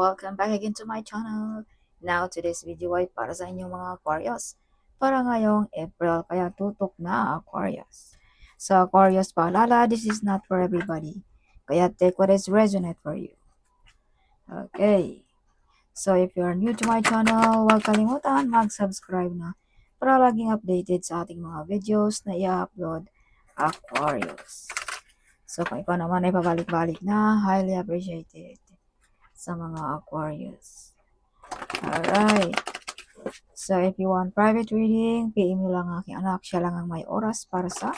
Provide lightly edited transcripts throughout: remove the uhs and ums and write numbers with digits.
welcome back again to my channel. Now, today's video ay para sa inyong mga Aquarius. Para ngayong April, kaya tutok na Aquarius. So Aquarius, paalala, this is not for everybody. Kaya take what is resonate for you. Okay. So if you are new to my channel, huwag kalimutan mag-subscribe na para laging updated sa ating mga videos na i-upload Aquarius. So kung ikaw naman ay pabalik-balik na, highly appreciated sa mga Aquarius. Alright. So, if you want private reading, PM nyo lang aking anak. Siya lang ang may oras para sa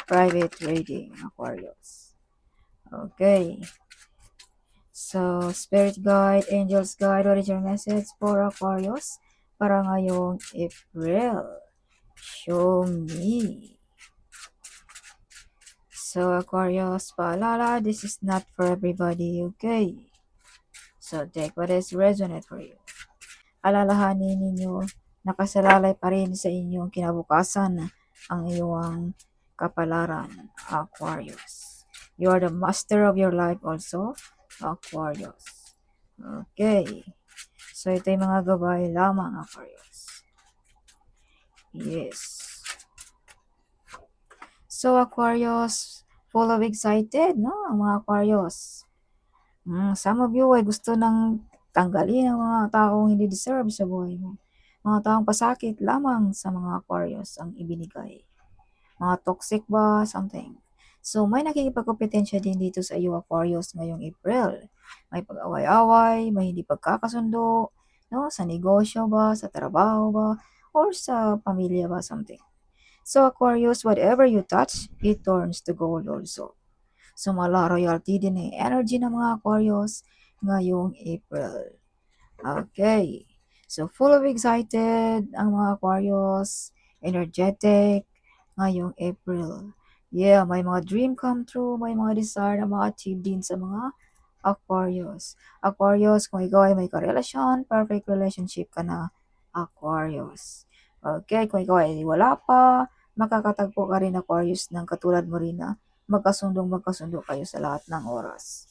private reading, Aquarius. Okay. So, Spirit Guide, Angels Guide, what is your message for Aquarius para ngayong April? Show me. So, Aquarius, paalala, this is not for everybody, okay? So, take what is resonate for you. Alalahanin ninyo, nakasalalay pa rin sa inyong kinabukasan ang iyong kapalaran, Aquarius. You are the master of your life also, Aquarius. Okay. So, ito yung mga gabay lamang, Aquarius. Yes. So, Aquarius, full of excited, no? Ang mga Aquarius. Some of you ay gusto nang tanggalin ang mga taong hindi deserve sa buhay mo. Mga taong pasakit lamang sa mga Aquarius ang ibinigay. Mga toxic ba, something. So, may nakikipagkompetensya din dito sa iyo, Aquarius, ngayong April. May pag-away-away, may hindi pagkakasundo, no? Sa negosyo ba, sa trabaho ba, or sa pamilya ba, something. So, Aquarius, whatever you touch, it turns to gold also. So, mala royalty din ang energy ng mga Aquarius ngayong April. Okay. So, full of excited ang mga Aquarius, energetic ngayong April. Yeah, may mga dream come true, may mga desire na ma-achieve din sa mga Aquarius. Aquarius, kung ikaw ay may karelasyon, perfect relationship ka na, Aquarius. Okay, kung ikaw ay wala pa, makakatagpo ka rin, Aquarius, ng katulad mo rin na magkasundo kayo sa lahat ng oras.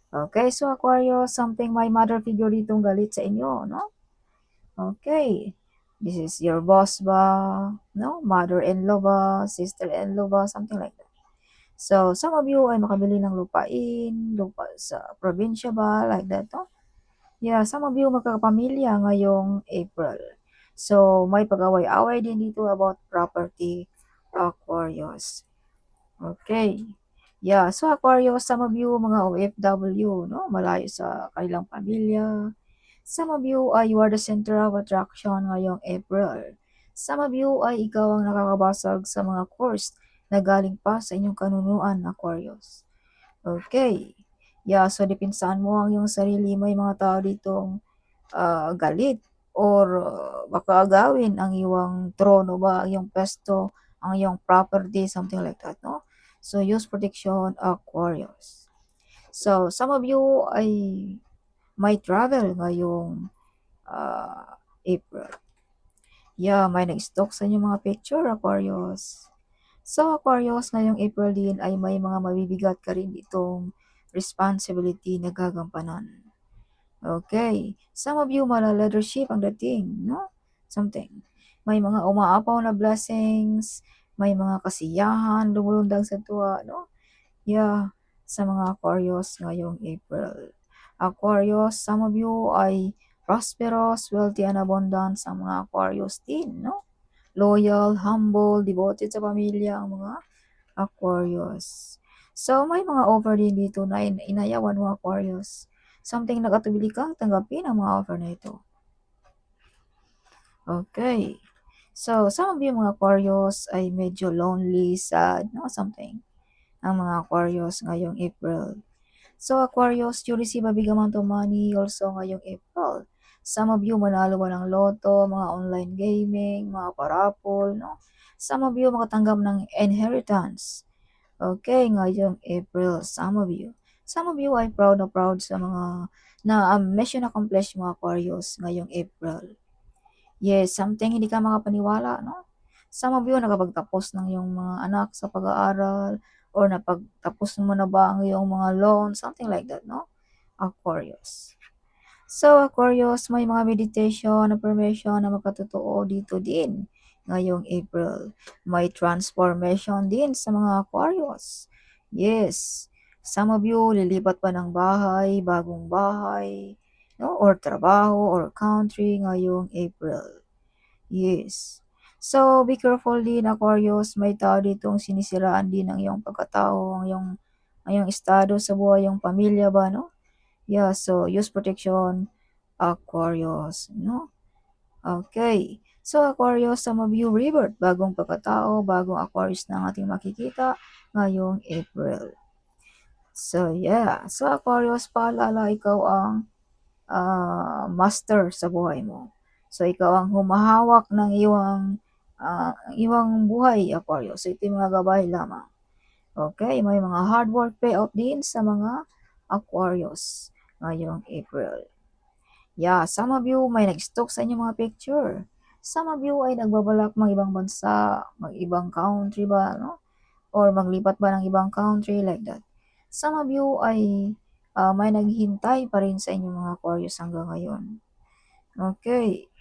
Okay, so Aquarius, something my mother figure ditong galit sa inyo, no? Okay. This is your boss ba? No? Mother-in-law ba? Sister-in-law ba? Something like that. So, some of you ay makabili ng lupain, lupa sa probinsya ba? Like that, no? Yeah, some of you magkakapamilya ngayong April. So, may pag-away-away din dito about property, Aquarius. Okay. Yeah, so Aquarius, some of you mga OFW, no? Malayo sa kanilang pamilya. Some of you ay you are the center of attraction ngayong April. Some of you ay ikaw ang nakakabasag sa mga course na galing pa sa inyong kanunuan, Aquarius. Okay. Yeah, so depinsaan mo ang iyong sarili. May mga tao ditong galit or baka agawin ang iyong trono ba, ang iyong pesto, ang iyong property, something like that, no? So, use protection, Aquarius. So, some of you ay may travel ngayong April. Yeah, may nag-stalk sa inyong mga picture, Aquarius. So, Aquarius, ngayong April din ay may mga mabibigat ka rin itong responsibility na gagampanan. Okay. Some of you, mala leadership ang dating, no? Something. May mga umaapaw na blessings, may mga kasiyahan, lumulundag sa tuwa, no? Yeah, sa mga Aquarius ngayong April. Aquarius, some of you ay prosperous, wealthy, and abundant sa mga Aquarius din, no? Loyal, humble, devoted sa pamilya ang mga Aquarius. So, may mga offer din dito na inayawan mo, Aquarius. Something nakatubili kang tanggapin ang mga offer na ito. Okay. So, some of you mga Aquarius ay medyo lonely, sad, no? Something. Ang mga Aquarius ngayong April. So, Aquarius, you receive a big amount of money also ngayong April. Some of you manalo ng loto, mga online gaming, mga parapol, no? Some of you makatanggap ng inheritance. Okay, ngayong April, some of you. Some of you ay proud na proud sa mga mission accomplished mga Aquarius ngayong April. Yes, something hindi ka makapaniwala, no? Some of you nakapagtapos ng iyong mga anak sa pag-aaral or napagtapos mo na ba ang iyong mga loan, something like that, no? Aquarius. So, Aquarius, may mga meditation, affirmation na magkatotoo dito din ngayong April. May transformation din sa mga Aquarius. Yes. Some of you, lilipat pa ng bahay, bagong bahay, no? Or trabaho, or country ngayong April. Yes. So, be careful din, Aquarius. May tao ditong sinisiraan din ang iyong pagkatao, ang iyong estado sa buhay, yung pamilya ba, no? Yeah, so use protection, Aquarius, no? Okay. So, Aquarius, some of you revert, bagong pagkatao, bagong Aquarius na ang ating makikita ngayong April. So, yeah. So, Aquarius, paalala, ikaw ang master sa buhay mo. So, ikaw ang humahawak ng iyong buhay, Aquarius. So, ito yung mga gabay lamang. Okay, may mga hard work payout din sa mga Aquarius ngayong April. Yeah, some of you may nag-stalk sa inyong mga picture. Some of you ay nagbabalak mag-ibang bansa, mag-ibang country ba, no? Or maglipat ba ng ibang country like that. Some of you ay may naghihintay pa rin sa inyong mga Aquarius hanggang ngayon. Okay.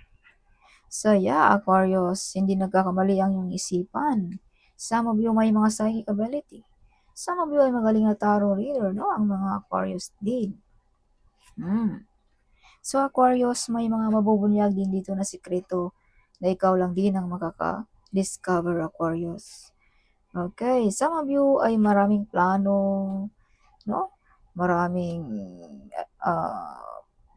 So yeah, Aquarius, hindi nagkakamali ang iyong isipan. Some of you may mga psychic ability. Some of you ay magaling na tarot reader, no? Ang mga Aquarius din. So, Aquarius, may mga mabubunyag din dito na sikreto na ikaw lang din ang makaka-discover, Aquarius. Okay, some of you ay maraming plano, no? Maraming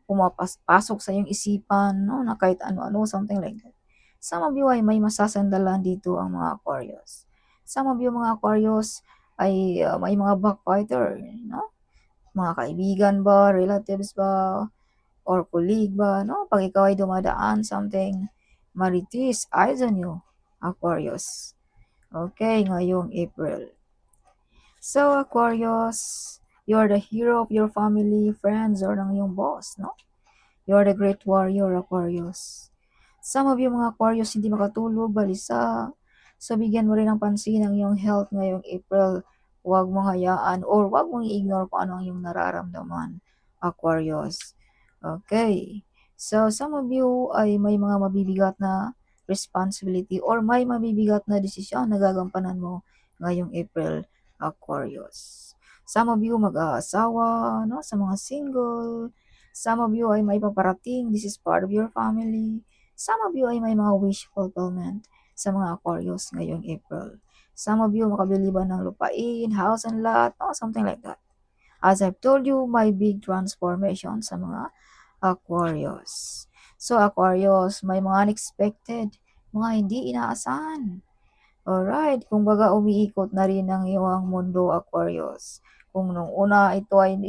pumapasok sa iyong isipan, no? Na kahit ano-ano, something like that. Some of you ay may masasandalan dito ang mga Aquarius. Some of you mga Aquarius ay may mga backfighter, no? Mga kaibigan ba, relatives ba, or colleague ba, no? Pag ikaw ay dumadaan, something maritis, eyes on you, Aquarius. Okay, ngayong April. So, Aquarius, you're the hero of your family, friends, or ng iyong boss, no? You're the great warrior, Aquarius. Some of you mga Aquarius hindi makatulog, balisa. So, bigyan mo rin ng pansin ang iyong health ngayong April. Huwag mong hayaan or huwag mong i-ignore kung ano ang iyong nararamdaman, Aquarius. Okay. So, some of you ay may mga mabibigat na responsibility or may mabibigat na desisyon na gagampanan mo ngayong April, Aquarius. Some of you mag-aasawa, no? Sa mga single. Some of you ay may paparating. This is part of your family. Some of you ay may mga wish fulfillment sa mga Aquarius ngayong April. Some of you makabili ba ng lupain, house and lot, no? Something like that. As I've told you, may big transformation sa mga Aquarius. So, Aquarius, may mga unexpected, mga hindi inaasahan. Alright, kumbaga umiikot na rin ang iyong mundo, Aquarius. Kung nung una ito ay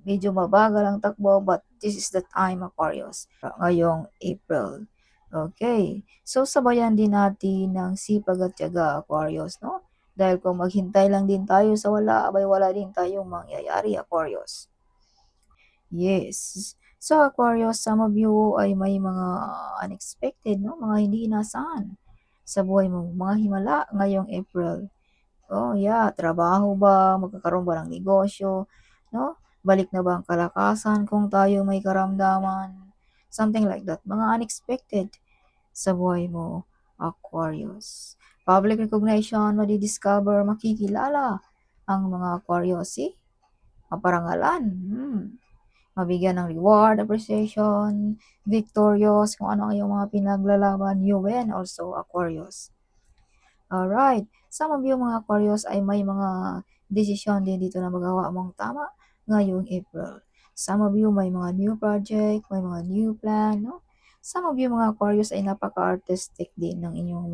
medyo mabagal ang takbo, but this is the time, Aquarius, ngayong April. Okay, so sabayan din natin ng sipag at tiyaga, Aquarius, no? Dahil kung maghintay lang din tayo sa wala, abay wala din tayong mangyayari, Aquarius. Yes. So, Aquarius, some of you ay may mga unexpected, no? Mga hindi inasahan sa buhay mo, mga himala ngayong April. Oh, yeah, trabaho ba, magkakaroon ba ng negosyo, no? Balik na ba ang kalakasan kung tayo may karamdaman? Something like that. Mga unexpected sa buhay mo, Aquarius. Public recognition, madidiscover, makikilala ang mga Aquarius, eh? Maparangalan. Mabigyan ng reward, appreciation, victorious, kung ano ang iyong mga pinaglalaban, you win also, Aquarius. Alright, some of you mga Aquarius ay may mga desisyon din dito na magawa mong tama ngayong April. Some of you may mga new project, may mga new plan, no? Some of you mga Aquarius ay napaka-artistic din ng inyong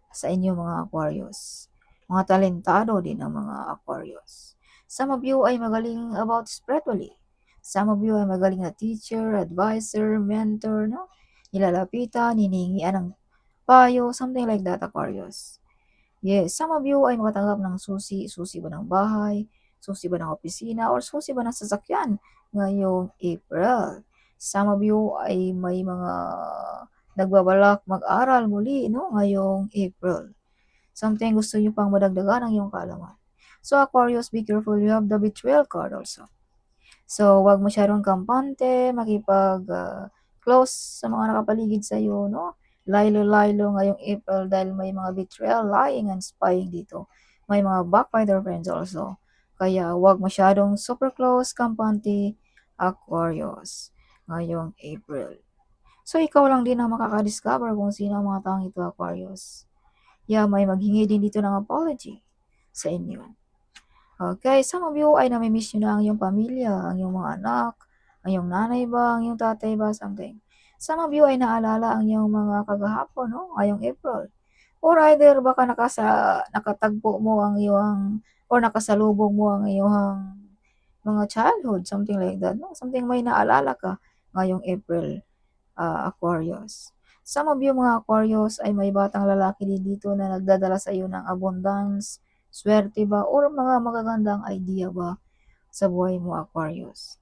sa inyong mga Aquarius. Mga talentado din ng mga Aquarius. Some of you ay magaling about spiritually. Some of you ay magaling na teacher, advisor, mentor, no? Nilalapitan, hiningian ng payo, something like that, Aquarius. Yes, some of you ay makatanggap ng susi, susi ba ng bahay, susi ba ng opisina, or susi ba ng sasakyan ngayong April. Some of you ay may mga nagbabalak mag-aral muli, no? Ngayong April. Something gusto nyo pang madagdagan ang iyong kaalaman. So, Aquarius, be careful. You have the betrayal card also. So, 'wag masyadong kampante, close sa mga nakapaligid sa'yo 'no. Laylo-laylo ngayong April dahil may mga betrayal, lying, and spying dito. May mga backbiter friends also. Kaya 'wag masyadong super close, kampante, Aquarius, ngayong April. So, ikaw lang din ang makaka-discover kung sino ang mga taong ito, Aquarius. Yeah, may maghingi din dito ng apology sa inyo. Okay, some of you ay nami-miss niyo na ang iyong pamilya, ang iyong mga anak, ang iyong nanay ba, ang iyong tatay ba, something. Some of you ay naalala ang iyong mga kagahapon 'no, ngayong April. Or either baka nakatagpo mo ang iyong or nakasalubong mo ang iyong mga childhood, something like that 'no, something may naalala ka ngayong April, Aquarius. Some of you mga Aquarius ay may batang lalaki din dito na nagdadala sa iyo ng abundance, swerte ba or mga magagandang idea ba sa buhay mo, Aquarius.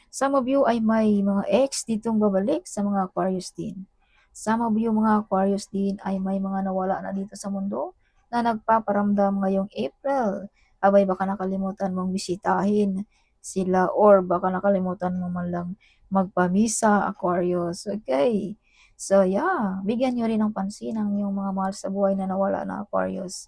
Some of you ay may mga ex ditong babalik sa mga Aquarius din. Some of you mga Aquarius din ay may mga nawala na dito sa mundo na nagpaparamdam ngayong April. Abay baka nakalimutan mong bisitahin sila or baka nakalimutan mo man lang magpamisa, Aquarius. Okay. So yeah, bigyan nyo rin ng pansin ang inyong mga mahal sa buhay na nawala na, Aquarius.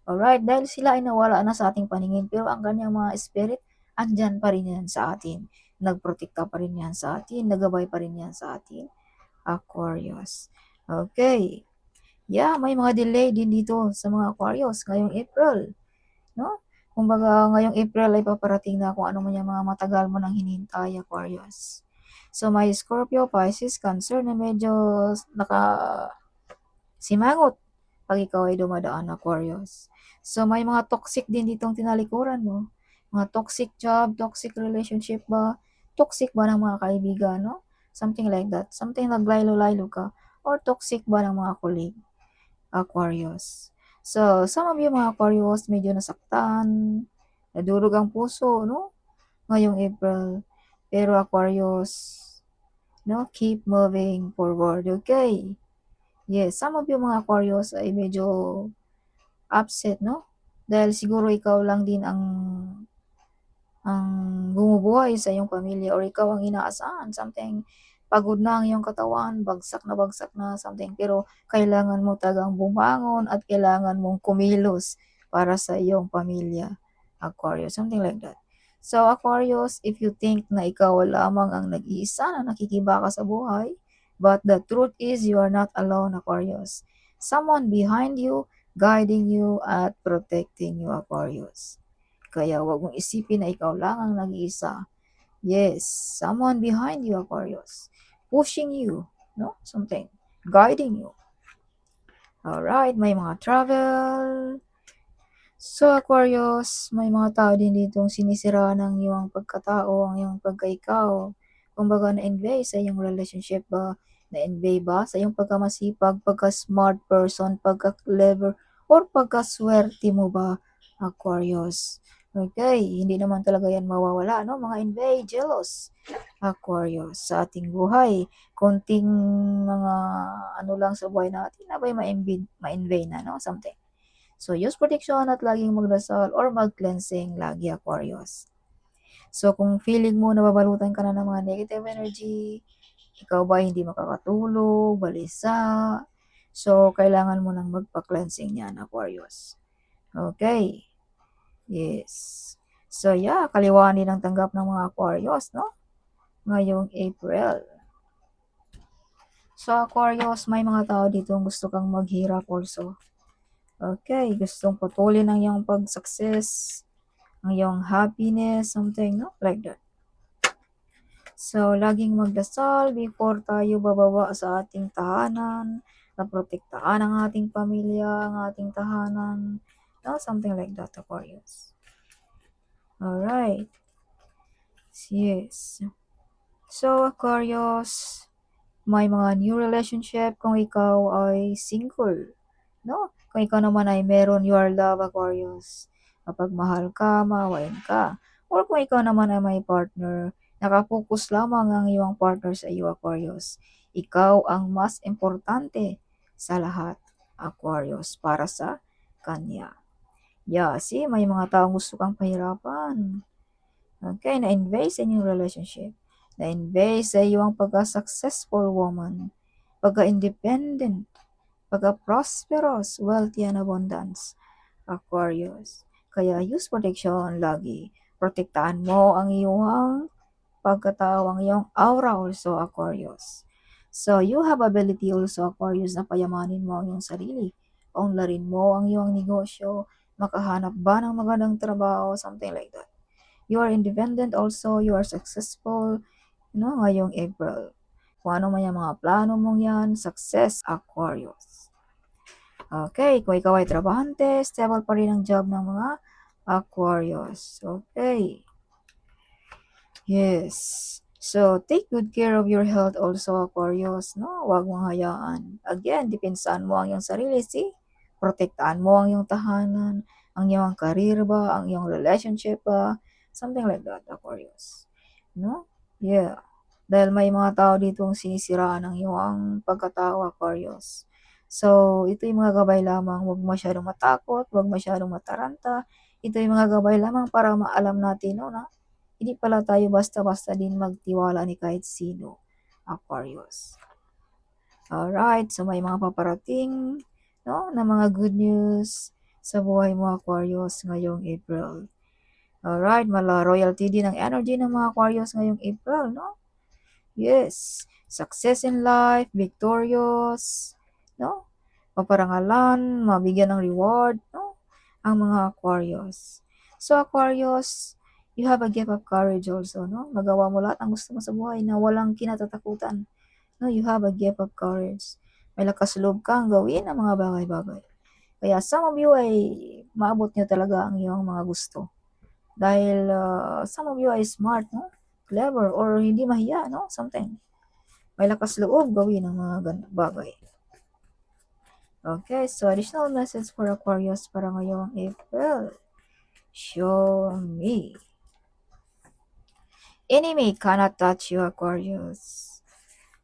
Alright, dahil sila ay nawala na sa ating paningin, pero ang kanyang mga spirit, andyan pa rin yan sa atin. Nagprotekta pa rin yan sa atin, nagabay pa rin yan sa atin. Aquarius. Okay. Yeah, may mga delay din dito sa mga Aquarius ngayong April. No? Kumbaga, ngayong April ay paparating na kung ano man yung mga matagal mo nang hinintay, Aquarius. So, may Scorpio, Pisces, Cancer na medyo simangot pag ikaw ay dumadaan, Aquarius. So, may mga toxic din ditong tinalikuran mo. Mga toxic job, toxic relationship ba? Toxic ba ng mga kaibigan, no? Something like that. Something naglaylo-laylo ka. Or toxic ba ng mga colleague, Aquarius. So, some of you mga Aquarius, medyo nasaktan, nadurog ang puso, no? Ngayong April. Pero Aquarius, no? Keep moving forward, okay? Yes, some of you mga Aquarius ay medyo upset, no? Dahil siguro ikaw lang din ang bumubuhay sa iyong pamilya or ikaw ang inaasahan, something pagod na ang iyong katawan, bagsak na something, pero kailangan mo talagang bumangon at kailangan mong kumilos para sa iyong pamilya, Aquarius, something like that. So Aquarius, if you think na ikaw lamang ang nag-iisa na nakikibaka sa buhay, but the truth is you are not alone, Aquarius. Someone behind you, guiding you at protecting you, Aquarius. Kaya wag mong isipin na ikaw lang ang nag-iisa. Yes, someone behind you, Aquarius. Pushing you, no? Something. Guiding you. Alright, may mga travel. So, Aquarius, may mga tao din ditong sinisira ng iyong pagkatao, ang iyong pagkaikaw. Kumbaga, na-envy sa iyong relationship ba? Na-envy ba sa iyong pagkamasipag, pagka-smart person, pagka-clever, or pagka-swerte mo ba, Aquarius? Okay, hindi naman talaga yan mawawala, no? Mga envy, jealous, Aquarius, sa ating buhay. Konting mga ano lang sa buhay natin, abay ma-envy na, no? Something. So, use protection at laging magdasal or mag-cleansing lagi, Aquarius. So, kung feeling mo nababalutan ka na ng mga negative energy, ikaw ba hindi makakatulog, balisa, so, kailangan mo nang magpa-cleansing yan, Aquarius. Okay. Yes. So, yeah, kaliwaan din ang tanggap ng mga Aquarius, no? Ngayong April. So, Aquarius, may mga tao dito gusto kang maghirap also. Okay, gustong putulin ang iyong pag-success, ang iyong happiness, something, no? Like that. So, laging magdasal before tayo bababa sa ating tahanan, na protektahan ang ating pamilya, ang ating tahanan, no? Something like that, Aquarius. Alright. Yes. So, Aquarius, may mga new relationship kung ikaw ay single, no? Kung ikaw naman ay meron your love, Aquarius. Kapag mahal ka, maawain ka. Or kung ikaw naman ay may partner, nakapokus lamang ang iyong partner sa iyo, Aquarius. Ikaw ang mas importante sa lahat, Aquarius, para sa kanya. Yeah, see, may mga taong gusto kang pahirapan. Okay, na-invest sa inyong relationship. Na-invest sa iyong pagka-successful woman, pagka-independent, pagka-prosperous, wealthy and abundance, Aquarius. Kaya use protection lagi. Protektahan mo ang iyong pagkatao, ang iyong aura also, Aquarius. So, you have ability also, Aquarius, na payamanin mo ang iyong sarili. Unlarin mo ang iyong negosyo, makahanap ba ng magandang trabaho, something like that. You are independent also, you are successful, ngayong April. Kung ano man yung mga plano mong yan, success, Aquarius. Okay, kung ikaw ay trabahante, stable pa rin ang job ng mga Aquarius. Okay. Yes. So, take good care of your health also, Aquarius, no? Huwag mong hayaan. Again, depensahan mo ang iyong sarili, see? Protektahan mo ang iyong tahanan, ang iyong career ba, ang iyong relationship ba, something like that, Aquarius. No? Yeah. Dahil may mga tao ditong sinisiraan ang iyong pagkatao, Aquarius. So, ito yung mga gabay lamang. Huwag masyadong matakot, huwag masyadong mataranta. Ito yung mga gabay lamang para maalam natin, no, na hindi pala tayo basta-basta din magtiwala ni kahit sino, Aquarius. Alright, so may mga paparating, no, na mga good news sa buhay mo, Aquarius, ngayong April. Alright, mala royalty din ang energy ng mga Aquarius ngayong April, no? Yes, success in life, victorious, no? Paparangalan, mabigyan ng reward, no? Ang mga Aquarius. So Aquarius, you have a gift of courage also, no? Magawa mo lahat ang gusto mo sa buhay na walang kinatatakutan. No, you have a gift of courage. May lakas loob kang gawin ang mga bagay-bagay. Kaya some of you ay maabot nyo talaga ang iyong mga gusto. Dahil some of you ay smart, no? Clever, or hindi mahiya, no? Something. May lakas loob gawin ang mga bagay. Okay, so additional message for Aquarius para ngayong April. Show me. Enemy cannot touch you, Aquarius.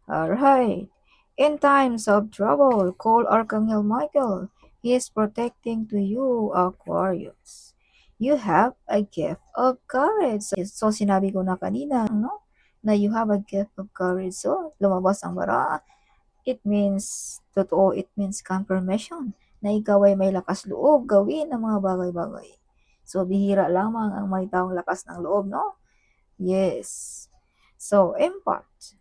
Alright. In times of trouble, call Archangel Michael. He is protecting to you, Aquarius. You have a gift of courage. So, sinabi ko na kanina, no? Na you have a gift of courage. So, lumabas ang bara. It means, totoo, it means confirmation na ikaw ay may lakas loob gawin ang mga bagay-bagay. So, bihira lamang ang may taong lakas ng loob, no? Yes. So, empath.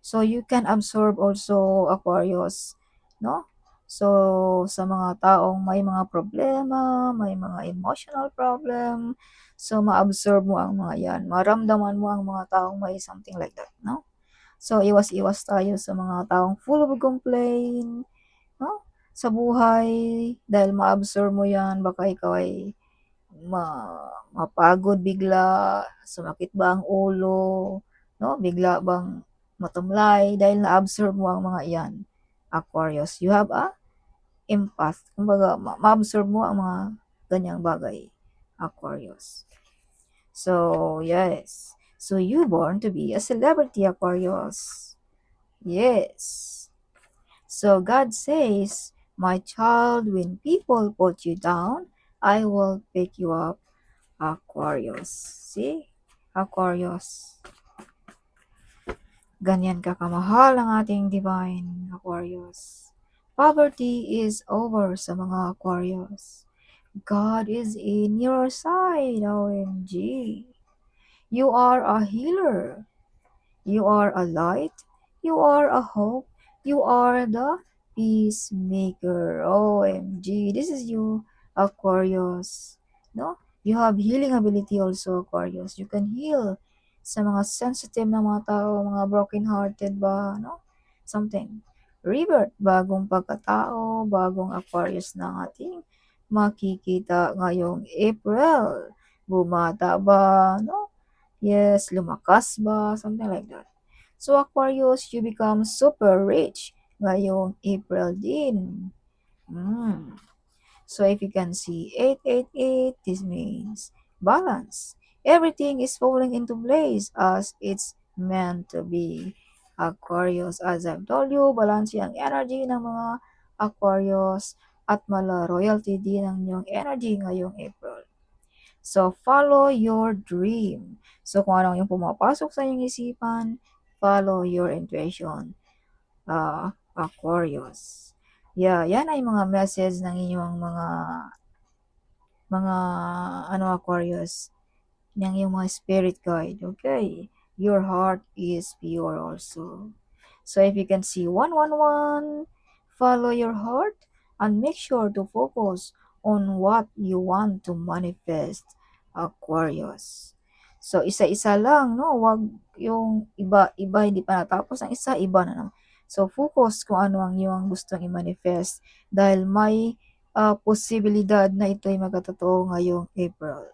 So, you can absorb also, Aquarius, no? So, sa mga taong may mga problema, may mga emotional problem, so, ma-absorb mo ang mga yan. Maramdaman mo ang mga taong may something like that, no? So, iwas-iwas tayo sa mga taong full of complaint, no? Sa buhay, dahil ma-absorb mo yan, baka ikaw ay mapagod bigla, sumakit ba ang ulo, no? Bigla bang matamlay dahil na-absorb mo ang mga iyan. Aquarius, you have a empath. Kumbaga, ma-absorb mo ang mga ganyang bagay. Aquarius. So, yes. So, you born to be a celebrity, Aquarius. Yes. So, God says, my child, when people put you down, I will pick you up, Aquarius. See? Aquarius. Ganyan ka kamahal ang ating divine, Aquarius. Poverty is over sa mga Aquarius. God is in your side, OMG. You are a healer. You are a light. You are a hope. You are the peacemaker. OMG. This is you, Aquarius. No? You have healing ability also, Aquarius. You can heal sa mga sensitive na mga tao, mga broken-hearted ba, no? Something. Rebirth, bagong pagkatao, bagong Aquarius na ating makikita ngayong April. Bumata ba, no? Yes, lumakas ba? Something like that. So, Aquarius, you become super rich ngayong April din. So, if you can see 888, this means balance. Everything is falling into place as it's meant to be. Aquarius, as I've told you, balance ang energy ng mga Aquarius at mala royalty din ang inyong energy ngayong April. So, follow your dream. So, kung ano yung pumapasok sa iyong isipan, follow your intuition. Aquarius. Yeah, yan ay mga message ng inyong mga Aquarius, ng iyong mga spirit guide. Okay? Your heart is pure also. So if you can see 111, follow your heart and make sure to focus on what you want to manifest, Aquarius. So isa-isa lang, no? Wag yung iba-iba hindi pa natapos ang isa, iba na naman. So focus kung ano ang iyong gustong i-manifest dahil may posibilidad na ito ay magkatotoo ngayong April.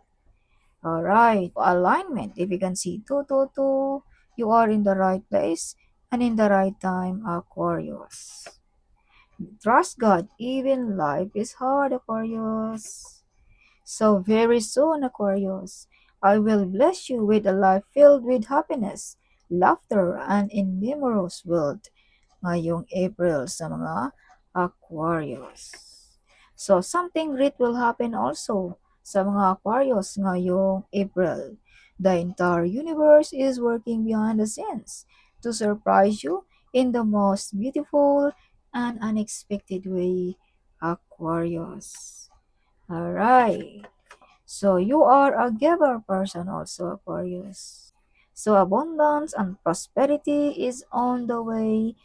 Alright, alignment. If you can see 222, you are in the right place and in the right time, Aquarius. Trust God, even life is hard, Aquarius. So very soon, Aquarius, I will bless you with a life filled with happiness, laughter, and innumerous wealth ngayong April sa mga Aquarius. So, something great will happen also sa mga Aquarius ngayong April. The entire universe is working behind the scenes to surprise you in the most beautiful and unexpected way, Aquarius. Alright. So, you are a giver person also, Aquarius. So, abundance and prosperity is on the way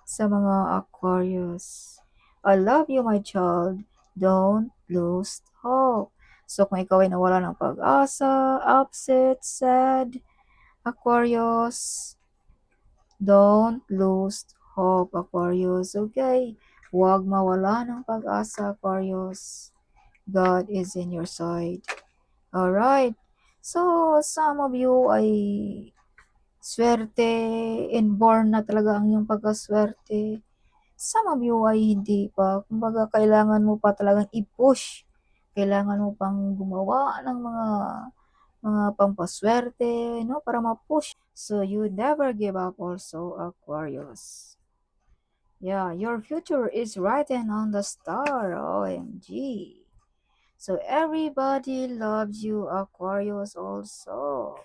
sa mga Aquarius. I love you, my child. Don't lose hope. So, kung ikaw ay nawala ng pag-asa, upset, sad, Aquarius, don't lose hope, Aquarius. Okay? Huwag mawala ng pag-asa, Aquarius. God is in your side. Alright. So, some of you ay swerte, inborn na talaga ang iyong pagkaswerte. Some of you ay hindi pa. Kumbaga, kailangan mo pa talagang i-push. Kailangan mo pang gumawa ng mga pampaswerte, no, para ma-push. So, you never give up also, Aquarius. Yeah, your future is written on the star, OMG. So, everybody loves you, Aquarius also.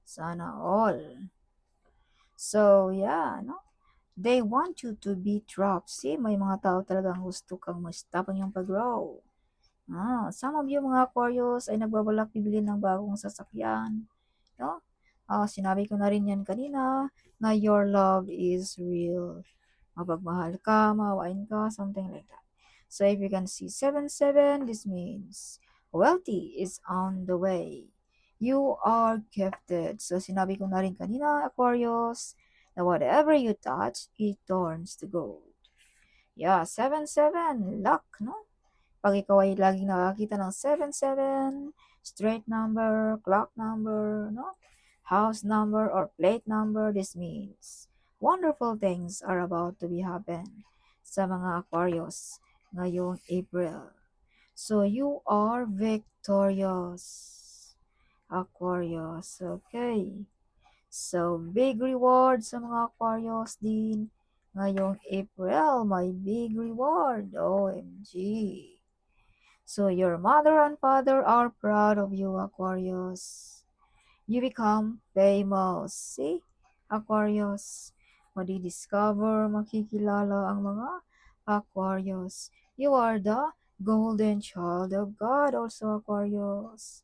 Sana all. So, yeah, no? They want you to be trapped. See, may mga tao talagang gusto kang ma-stop ang iyong pag-grow. Some of you mga Aquarius ay nagbabalak bibili ng bagong sasakyan. No? Sinabi ko na rin yan kanina na your love is real. Mapagmahal ka, maawain ka, something like that. So if you can see 77, this means wealthy is on the way. You are gifted. So sinabi ko na rin kanina, Aquarius, na whatever you touch, it turns to gold. Yeah, 77, luck, no? Pag ikaw ay laging nakakita ng 77, straight number, clock number, no? House number or plate number, this means wonderful things are about to be happen sa mga Aquarius ngayong April. So you are victorious, Aquarius. Okay. So big reward sa mga Aquarius din ngayong April. May big reward. OMG. So your mother and father are proud of you, Aquarius. You become famous. See, Aquarius. Madidiscover, makikilala ang mga Aquarius. You are the golden child of God also, Aquarius.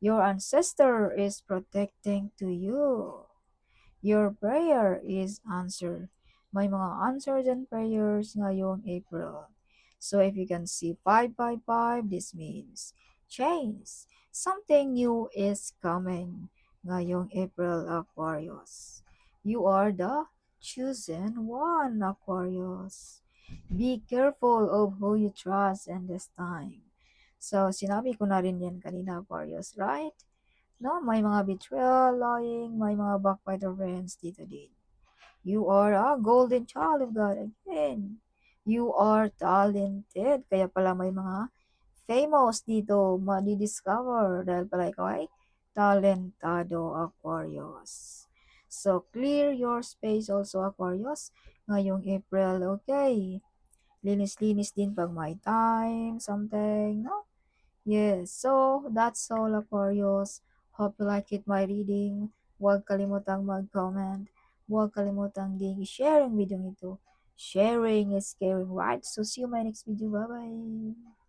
Your ancestor is protecting to you. Your prayer is answered. May mga answers and prayers ngayong April. So if you can see 555, this means change. Something new is coming ngayong April, Aquarius. You are the chosen one, Aquarius. Be careful of who you trust in this time. So sinabi ko na rin yan kanina, Aquarius, right? No, may mga betrayal, lying, may mga backbiter friends dito din. You are a golden child of God again. You are talented. Kaya pala may mga famous dito madi-discover dahil pala ikaw ay talentado, Aquarius. So, clear your space also, Aquarius, ngayong April. Okay. Linis-linis din pag may time, something, no? Yes, so that's all, Aquarius. Hope you like it, my reading. Huwag kalimutang mag-comment. Huwag kalimutang i-share ang video ito. Sharing is caring, right? So see you in my next video. Bye-bye.